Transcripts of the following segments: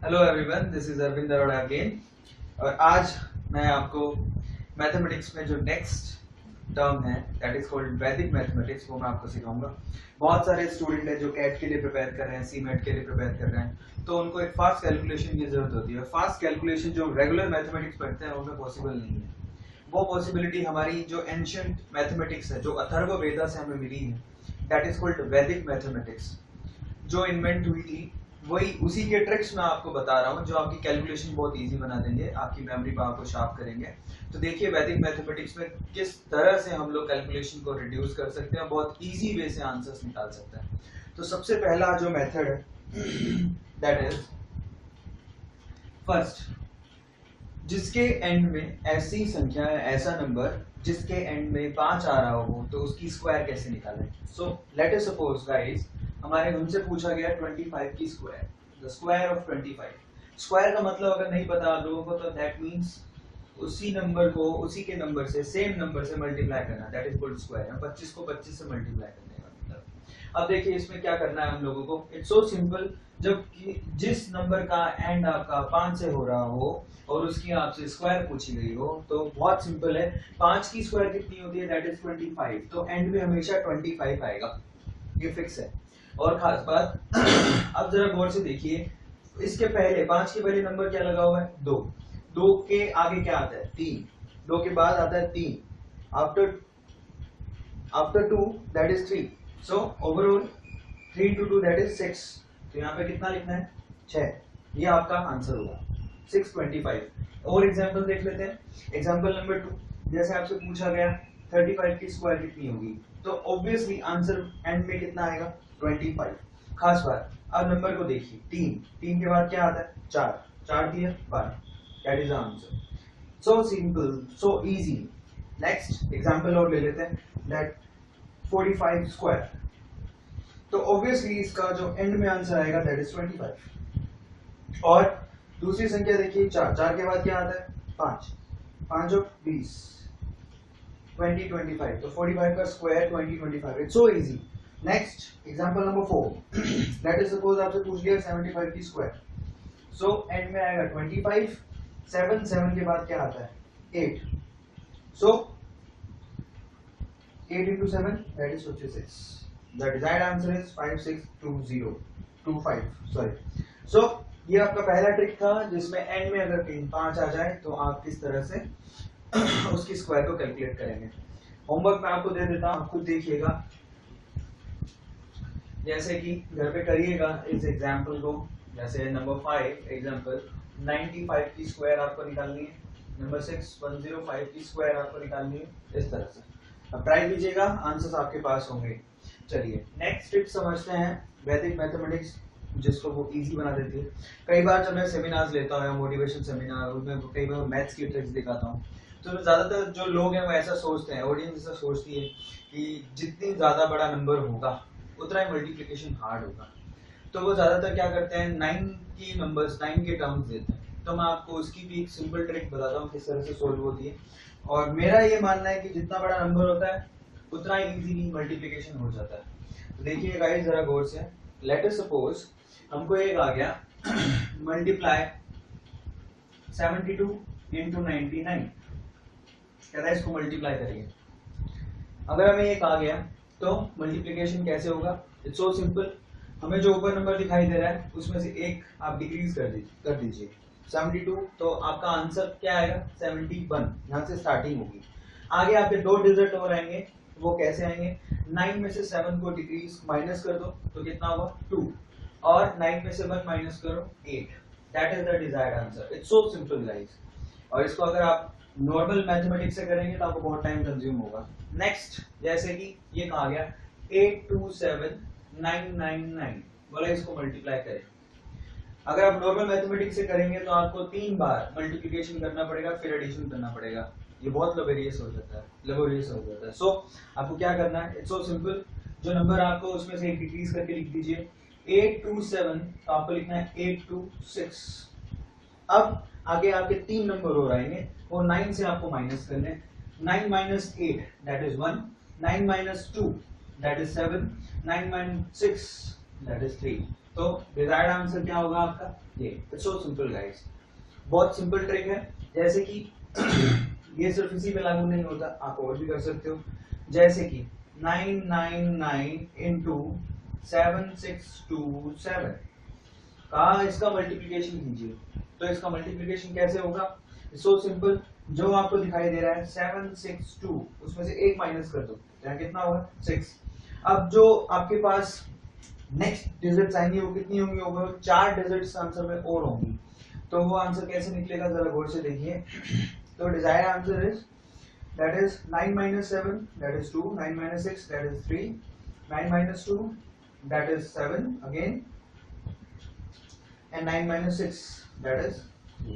Hello everyone, this is Arvind Arora again. और आज मैं आपको मैथमेटिक्स में जो नेक्स्ट टर्म है that is called Vedic mathematics, वो मैं आपको सिखाऊंगा। बहुत सारे स्टूडेंट हैं जो कैट के लिए प्रिपेयर कर रहे हैं, सीमेट के लिए प्रिपेयर कर रहे हैं, तो उनको एक फास्ट कैलकुलेशन की जरूरत होती है। फास्ट कैलकुलेशन जो रेगुलर मैथमेटिक्स पढ़ते हैं उनमें पॉसिबल नहीं है। वो पॉसिबिलिटी हमारी जो एंशियंट मैथमेटिक्स है, जो अथर्व वेदा से हमें मिली है, that is called Vedic mathematics, जो इन्वेंट हुई थी। वही उसी के ट्रिक्स मैं आपको बता रहा हूँ जो आपकी कैलकुलेशन बहुत इजी बना देंगे, आपकी मेमोरी पावर को शार्प करेंगे। तो देखिए वैदिक मैथमेटिक्स में किस तरह से हम लोग कैलकुलेशन को रिड्यूस कर सकते हैं, बहुत इजी वे से आंसर्स निकाल सकते हैं। तो सबसे पहला जो मेथड है दैट इज फर्स्ट, जिसके एंड में ऐसी संख्या है, ऐसा नंबर जिसके एंड में 5 आ रहा हो, तो उसकी स्क्वायर कैसे निकालें। So let us suppose guys, हमारे हमसे पूछा गया 25 की square, the square of 25। Square का मतलब अगर नहीं पता आप लोगों को, तो दैट मींस उसी नंबर को उसी के नंबर से, सेम नंबर से मल्टीप्लाई करना, दैट इज कॉल्ड स्क्वायर। 25 को 25 से मल्टीप्लाई करने का मतलब। अब देखिए इसमें क्या करना है हम लोगों को, इट्स सो सिंपल। जब जिस नंबर का एंड आपका 5 से हो रहा हो और उसकी आपसे स्क्वायर पूछी गई हो, तो बहुत सिंपल है। 5 की स्क्वायर कितनी होती है, दैट इज 25। तो एंड में हमेशा 25 आएगा, ये फिक्स है। और खास बात अब जरा गौर से देखिए, इसके पहले 5 के पहले नंबर क्या लगा हुआ है, 2। 2 के आगे क्या आता है, 3। 2 के बाद आता है 3। After after 2 that is 3। So overall 3 into 2 that is 6। तो यहाँ पे कितना लिखना है, 6। ये आपका आंसर होगा 625। और एग्जांपल देख लेते हैं। एग्जांपल नंबर 2, जैसे आपसे पूछा गया 35 की स्क्वायर कितनी होगी, तो ऑब्वियसली आंसर एंड में कितना आएगा, 25। खास बात, अब नंबर को देखिए, 3 के बाद क्या आता है, 4 दिया 12, that is the answer. So simple, so easy. Next example और ले लेते हैं, दैट 45 स्क्वायर। तो ऑब्वियसली इसका जो एंड में आंसर आएगा दैट इज 25। और दूसरी संख्या देखिए 4 के बाद क्या आता है, 5 और 20, 25। तो 45 का square 25। It's so easy. Next example number 4, late us suppose आपसे पूछ लिया 75 की स्क्वायर। सो एंड में आएगा 25। 7 के बाद क्या आता है, 8। सो 8 into 7 that is 56. The desired answer is 562025, sorry. So ये आपका पहला ट्रिक था, जिसमें एंड में अगर 5 आ जाए तो आप किस तरह से उसकी स्क्वायर को कैलकुलेट करेंगे। होमवर्क मैं आपको दे देता हूं, आप खुद देखिएगा, जैसे कि घर पे करिएगा इस एग्जाम्पल को। जैसे नंबर 5 एग्जाम्पल, 95 की स्क्वायर आपको निकालनी है। नंबर 6 105 की स्क्वायर आपको निकालनी है, इस तरह से अब ट्राई कीजिएगा, आंसर्स आपके पास होंगे। चलिए नेक्स्ट टिप समझते हैं, वैदिक मैथमेटिक्स जिसको वो इजी बना देती है। कई बार जब मैं सेमिनार्स लेता हूँ, मोटिवेशन सेमिनार, उसमें कई बार मैथ्स की ट्रिक्स दिखाता हूँ, तो ज्यादातर जो लोग हैं वो ऐसा सोचते हैं, ऑडियंस ऐसा सोचती है कि जितनी ज्यादा बड़ा नंबर होगा उतना ही मल्टीप्लिकेशन हार्ड होगा। तो वो ज्यादातर क्या करते हैं, 9 के टर्म्स देते हैं। तो मैं आपको उसकी भी एक सिंपल ट्रिक बताता हूँ किस तरह से सोल्व होती है। और मेरा ये मानना है कि जितना बड़ा नंबर होता है उतना ही इजीली मल्टीप्लिकेशन हो जाता है। तो देखिए गाइस जरा गौर से, लेट अस सपोज हमको एक आ गया मल्टीप्लाई 72 into 99, कहता है इसको मल्टीप्लाई करिए। अगर हमें एक आ गया तो मल्टीप्लिकेशन कैसे होगा, इट्स सो सिंपल। हमें जो ऊपर नंबर दिखाई दे रहा है उसमें से एक आप डिक्रीज कर दीजिए 72, तो आपका आंसर क्या आएगा, 71। यहाँ से स्टार्टिंग होगी। आगे आपके 2 डिजिट और आएंगे, वो कैसे आएंगे, 9 में से 7 को डिक्रीज माइनस कर दो तो कितना होगा, 2। और 9 में से 1 माइनस करो, 8। That is the desired answer. It's so simple guys. और इसको अगर आप नॉर्मल मैथमेटिक्स से करेंगे तो आपको बहुत टाइम कंज्यूम होगा। नेक्स्ट, जैसे कि ये कहा गया 827999, बोला इसको मल्टीप्लाई करें। अगर आप नॉर्मल मैथमेटिक्स से करेंगे तो आपको 3 बार मल्टीप्लिकेशन करना पड़ेगा, फिर एडिशन करना पड़ेगा। ये बहुत लेबोरियस हो जाता है। सो आपको क्या करना है, इट्स सो सिंपल। जो नंबर आपको उसमें से एक डिक्रीज करके लिख दीजिए, 827, तो आपको लिखना है 826। अब आगे आपके 3 नंबर और आएंगे, और 9 से आपको माइनस करने। 9 minus 8 that is 1, 9 minus 2 that is 7, 9 minus 6 that is 3। तो डिजायर्ड आंसर क्या होगा आपका ये। इट्स सो सिंपल गाइस, बहुत सिंपल ट्रिक है। जैसे कि ये सिर्फ इसी पे लागू नहीं होता, आप और भी कर सकते हो। जैसे कि 999 इंटू 7627 का इसका मल्टीप्लिकेशन कीजिए। तो इसका मल्टीप्लिकेशन कैसे होगा, सो सिंपल, जो आपको दिखाई दे रहा है 762 उसमें से एक माइनस कर दो, यहाँ कितना होगा 6। अब जो आपके पास नेक्स्ट डिजिट्स आएंगी वो कितनी होंगी, होगा 4 डिजिट्स आंसर में और होंगी। तो वो आंसर कैसे निकलेगा जरा गौर से देखिए। तो desired answer is that is 9 minus 7 that is 2, 9 minus 6 that is 3, 9 minus 2 that is 7 again, and 9 minus 6 that is 2.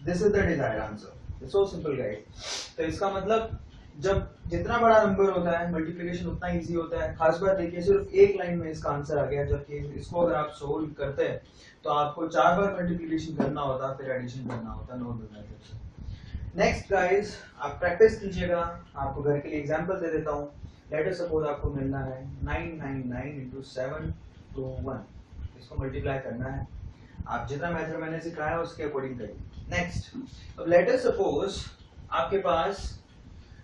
This is the desired answer. It's so simple guys. तो इसका मतलब जब जितना बड़ा नंबर होता है मल्टीप्लिकेशन उतना इजी होता है। खास बात देखिए सिर्फ एक लाइन में इसका आंसर आ गया, जबकि इसको अगर आप सोल्व करते हैं तो आपको 4 बार मल्टीप्लिकेशन करना होता, फिर एडिशन करना होता नॉर्मल मेथड से। नेक्स्ट गाइस, आप प्रैक्टिस कीजिएगा, आपको घर के लिए एग्जांपल दे देता हूँ। लेट अस सपोज आपको मिलना है 999 इंटू 721, इसको मल्टीप्लाई करना है। आप जितना मेथड मैंने सिखाया उसके अकॉर्डिंग करिए। नेक्स्ट, अब लेट अस सपोज आपके पास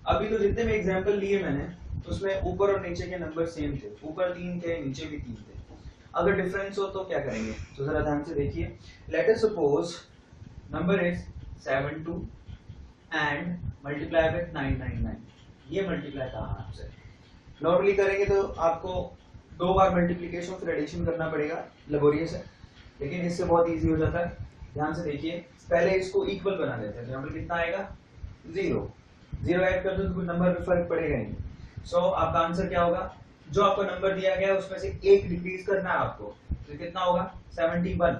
अभी तो जितने भी एग्जांपल लिए मैंने उसमें ऊपर और नीचे के नंबर सेम थे, ऊपर 3 थे नीचे भी 3 थे। अगर डिफरेंस हो तो क्या करेंगे, तो जरा ध्यान से देखिए। Late us suppose number is 72 and multiply with 999, ये मल्टीप्लाई कहा आपसे। नॉर्मली करेंगे तो आपको 2 बार मल्टीप्लिकेशन फिर एडिशन करना पड़ेगा, लेबोरियस है, लेकिन इससे बहुत इजी हो जाता है। ध्यान से देखिए, पहले इसको इक्वल बना देते हैं, यहाँ पर कितना आएगा 0, 0 ऐड कर दो तो नंबर में फर्क पड़ेगा नहीं। सो आपका आंसर क्या होगा, जो आपको नंबर दिया गया है उसमें से एक डिक्रीज करना है आपको, तो कितना होगा 71,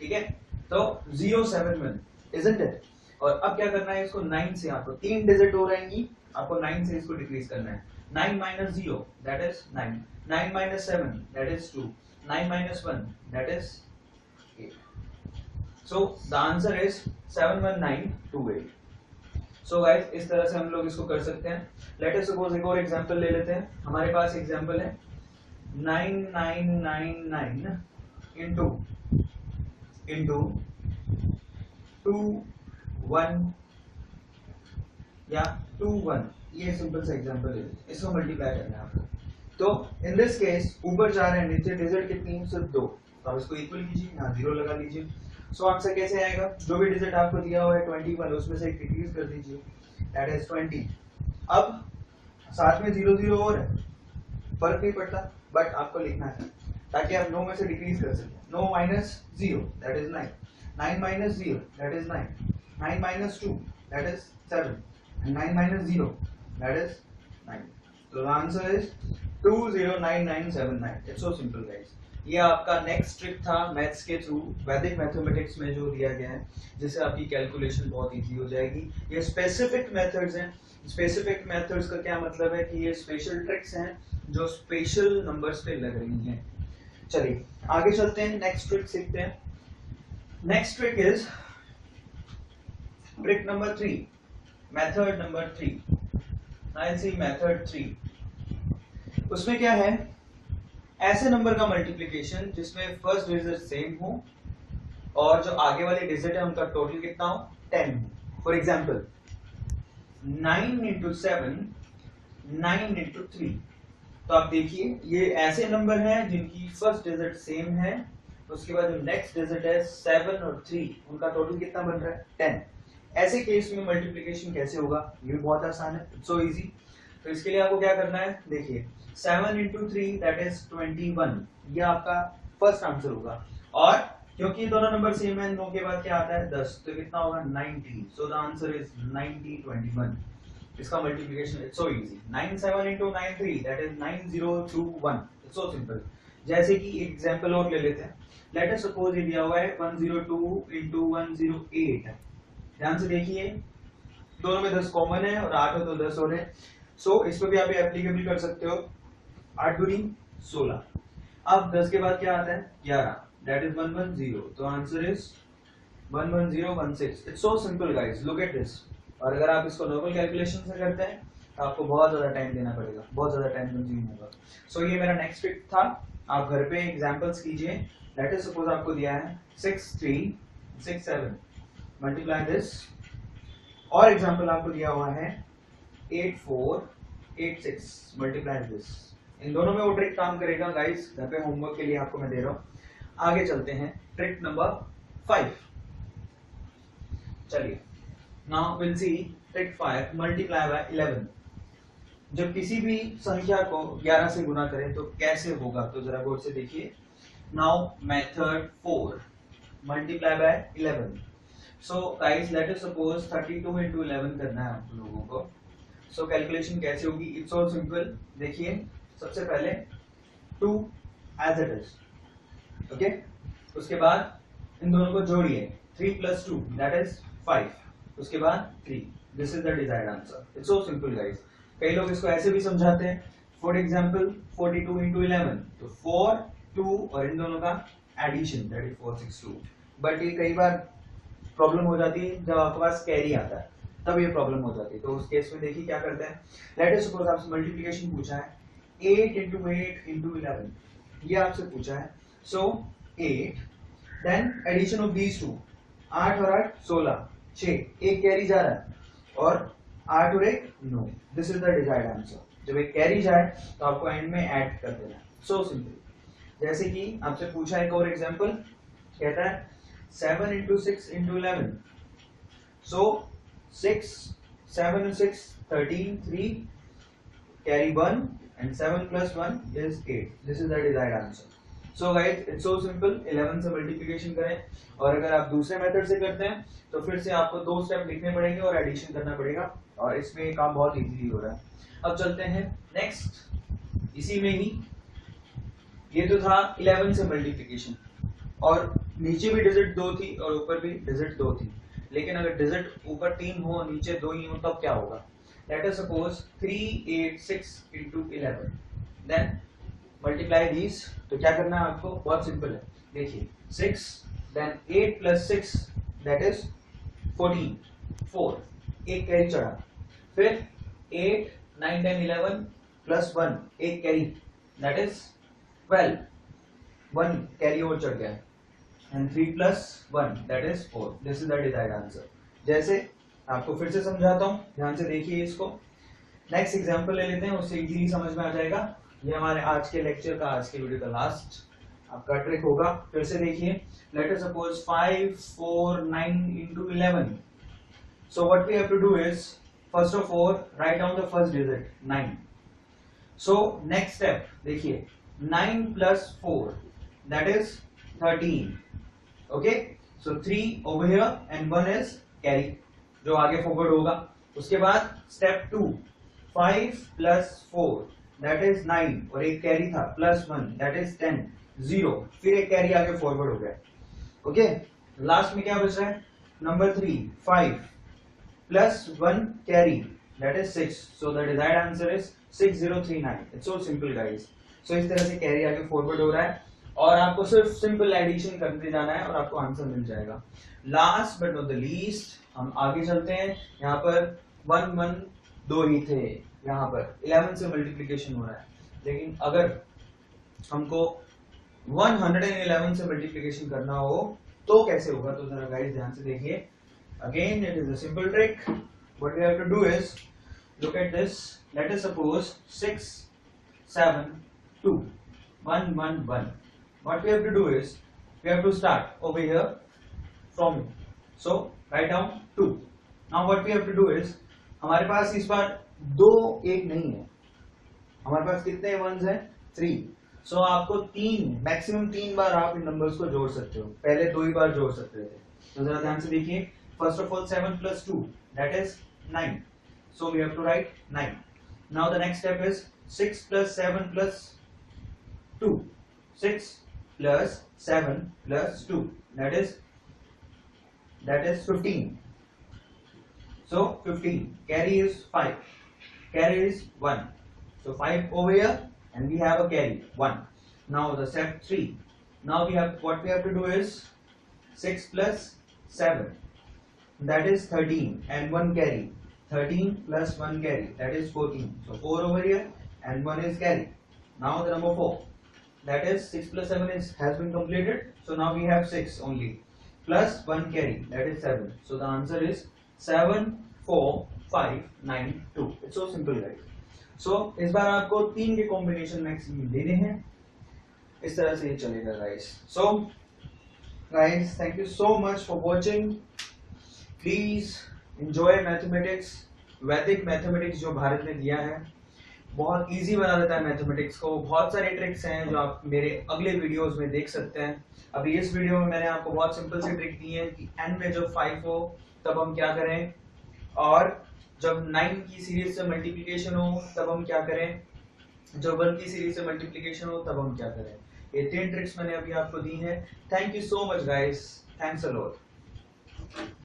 ठीक है। तो 071 इजंट इट। और अब क्या करना है, इसको 9 से आपको 3 डिजिट हो रहेंगी, आपको 9 से इसको डिक्रीज करना है। 9 minus 0 that is 9, 9 minus 7 that is 2, 9 minus 1 that is 8. So the answer is 71928. So guys, इस तरह से हम लोग इसको कर सकते हैं। Let us suppose एक और एग्जांपल ले लेते हैं। हमारे पास एग्जांपल है 9999 into 21 या 21, ये सिंपल सा एग्जांपल है, इसको मल्टीप्लाई करना है आपको। तो इन दिस केस ऊपर 4 है, नीचे डिजिट कितनी है, सिर्फ 2, तो आप इसको इक्वल कीजिए, यहाँ 0 लगा लीजिए। सो आंसर कैसे आएगा, जो भी डिजिट आपको दिया हुआ है 21 उसमें से एक डिक्रीज कर दीजिए, दैट इज 20। अब साथ में 0 0 और है, फर्क नहीं पड़ता, बट आपको लिखना है ताकि आप 9 में से डिक्रीज कर सकें। 9 minus 0 that is 9, 9 minus 0 that is 9, 9 minus 2 that is 7, and 9 minus 0 that is 9. So the answer is 209979. It's so simple guys. ये आपका नेक्स्ट ट्रिक था मैथ्स के थ्रू, वैदिक मैथमेटिक्स में जो दिया गया है, जिससे आपकी कैलकुलेशन बहुत इजी हो जाएगी। ये स्पेसिफिक मेथड्स हैं। स्पेसिफिक मेथड्स का क्या मतलब है कि ये स्पेशल ट्रिक्स हैं जो स्पेशल नंबर्स पे लग रही हैं। चलिए आगे चलते हैं, नेक्स्ट ट्रिक सीखते हैं। Next trick is trick number 3, method number 3। I see method 3। उसमें क्या है, ऐसे नंबर का मल्टीप्लिकेशन जिसमें फर्स्ट डिजिट सेम हो और जो आगे वाले डिजिट है उनका टोटल कितना हो 10 हो। For example 9 into 7, 9 into 3। तो आप देखिए ये ऐसे नंबर हैं जिनकी फर्स्ट डिजिट सेम है, उसके बाद जो नेक्स्ट डिजिट है 7 और 3, उनका टोटल कितना बन रहा है 10। ऐसे केस में मल्टीप्लिकेशन कैसे होगा, ये भी बहुत आसान है, इट्स सो इजी। तो इसके लिए आपको क्या करना है, देखिए 7 into 3 that is 21, ये आपका फर्स्ट आंसर होगा। और क्योंकि ये दोनों नंबर सेम है, 9 के बाद क्या आता है 10, तो कितना होगा 90। So the answer is 9021। इसका multiplication it's so easy, 97 into 93 that is 9021। It's so simple. जैसे कि एक एग्जांपल और ले लेते हैं। लेट अस सपोज ये दिया हुआ है 102 into 108। ध्यान से देखिए, दोनों में 10 कॉमन है और 8 हो तो 10 हो रहे हैं। सो इस पर भी आप एप्लीकेबल कर सकते हो, 8 दूनी 16। अब 10 के बाद क्या आता है 11, दैट इज 110। तो answer is 11016। It's so simple guys, look at this. और अगर आप इसको नॉर्मल कैलकुलेशन से करते हैं तो आपको बहुत ज्यादा टाइम देना पड़ेगा, बहुत ज्यादा टाइम कंज्यूम होगा। सो ये मेरा नेक्स्ट ट्रिक था। आप घर पे एग्जांपल्स कीजिए। लेट अस सपोज आपको दिया है 6 3 6 7, मल्टीप्लाई दिस। और एग्जांपल आपको दिया हुआ है 8 4 8 6, मल्टीप्लाई दिस। इन दोनों में वो ट्रिक काम करेगा गाइस, घर पे होमवर्क के लिए आपको मैं दे रहा हूं। आगे चलते हैं ट्रिक नंबर 5। चलिए, now will see trick 5, multiply by 11। जब किसी भी संख्या को 11 से गुना करें तो कैसे होगा, तो जरा गौर से देखिए। Now method 4, multiply by 11। So guys let us suppose 32 into 11 करना है आप लोगों को। सो कैलकुलेशन कैसे होगी, इट्स ऑल सिंपल। देखिए, सबसे पहले 2 एज इट इज, ओके। उसके बाद इन दोनों को जोड़िए, 3 + 2 दैट इज 5, उसके बाद 3। This is the desired answer. It's so simple guys. कई लोग इसको ऐसे भी समझाते हैं, फॉर एग्जाम्पल 42 into 11, तो 4 2 और इन दोनों का एडिशन दैट इज 462। बट ये कई बार प्रॉब्लम हो जाती है जब आपके पास कैरी आता है, तब ये प्रॉब्लम हो जाती है। तो उस केस में देखिए क्या करते हैं। लेट अस सपोज आपसे मल्टीप्लिकेशन पूछा है, 8 into 8 into 11, ये आपसे पूछा है। So 8 then addition of these two, 8 और 8 16, 6, एक कैरी जा रहा है और 8 और 1 9। This is the desired answer. जब एक कैरी जाए तो आपको एंड में ऐड कर देना है। So simple. जैसे कि आपसे पूछा एक और एग्जांपल, कहता है 7 into 6 into 11। So 6 7 and 6 13 3 carry 1 and 7 plus 1 is 8. This is the desired answer. So guys it's so simple। 11 से मल्टीप्लिकेशन करें, और अगर आप दूसरे मेथड से करते हैं तो फिर से आपको 2 स्टेप लिखने पड़ेंगे और एडिशन करना पड़ेगा, और इसमें ये काम बहुत इजीली हो रहा है। अब चलते हैं नेक्स्ट, इसी में ही। ये तो था 11 से मल्टीप्लिकेशन, और नीचे भी डिजिट 2 थी और ऊपर भी डिजिट 2 थी। लेकिन अगर डिजिट ऊपर 3 हो नीचे 2 ही हो तब क्या होगा। Let us suppose 386 into 11, then multiply these. तो क्या करना है आपको, बहुत सिंपल है। देखिए 6 देन 8 + 6 दैट इज 14, 4, एक कैरी चढ़ा। फिर 8 9 10 11 + 1, एक कैरी दैट इज 12, 1 कैरी और चढ़ गया, and 3 + 1 that is 4. This is the desired answer। जैसे आपको फिर से समझाता हूँ, ध्यान से देखिए इसको। नेक्स्ट एग्जांपल ले लेते हैं, उससे इजीली समझ में आ जाएगा। ये हमारे आज के लेक्चर का, आज के वीडियो का लास्ट आपका ट्रिक होगा। फिर से देखिए, late us suppose 5 4 9 into 11। So what we have to do is, first of all write down the first digit 9। So next step देखिए, 9 + 4 that is 13। Okay, so 3 over here and 1 is carry, जो आगे forward होगा। उसके बाद step 2, 5 + 4 that is 9, और एक carry था +1 that is 10, 0, फिर एक कैरी आगे फॉरवर्ड हो गया। ओके, लास्ट में क्या बच रहा है, number 3 5 + 1 carry that is 6। So the desired answer is 6039। It's so simple guys. So इस तरह से कैरी आगे फॉरवर्ड हो रहा है, और आपको सिर्फ सिंपल एडिशन करते जाना है और आपको आंसर मिल जाएगा। Last but not the least, हम आगे चलते हैं। यहाँ पर 1 1 2 ही थे, यहाँ पर 11 से मल्टीप्लिकेशन हो रहा है। लेकिन अगर हमको 111 से मल्टीप्लिकेशन करना हो तो कैसे होगा, तो जरा गाइस ध्यान से देखिए। Again it is a simple trick. What we have to do is, look at this. Let us suppose 6 7 2 1 1 1। What we have to do is, we have to start over here from, so write down 2। Now what we have to do is, हमारे पास इस बार 2 1 नहीं है, हमारे पास कितने once हैं, 3। सो आपको 3 maximum 3 बार आप इन numbers को जोड़ सकते हो, पहले 2 ही बार जोड़ सकते थे। तो जरा ध्यान से देखिए, first of all 7 + 2 that is 9, so we have to write 9। Now the next step is 6 + 7 + 2, 6 + 7 + 2 that is 15। So 15, carry is 5, carry is 1, so 5 over here and we have a carry 1। Now the step 3, now we have, what we have to do is 6 + 7 that is 13 and 1 carry, 13 + 1 carry that is 14, so 4 over here and 1 is carry। Now the number 4, that is 6 plus 7 has been completed, so now we have 6 only, plus 1 carry, that is 7. So the answer is 7 4 5 9 2. It's so simple guys. So इस बार आपको 3 के combination maximum देने हैं, इस तरह से ये चलेगा guys. So guys, thank you so much for watching. Please enjoy mathematics. वैदिक मैथमेटिक्स जो भारत ने दिया है बहुत इजी बना देता है मैथमेटिक्स को. बहुत सारे ट्रिक्स हैं जो आप मेरे अगले वीडियोस में देख सकते हैं. अभी इस वीडियो में मैंने आपको बहुत सिंपल सी ट्रिक दी है कि n में जब 5 हो तब हम क्या करें, और जब 9 की सीरीज से मल्टीप्लिकेशन हो तब हम क्या करें, जब 1 की सीरीज से मल्टीप्लिकेशन हो तब हम क्या करें. ये 3 ट्रिक्स मैंने अभी आपको दी हैं. Thank you so much guys. Thanks a lot.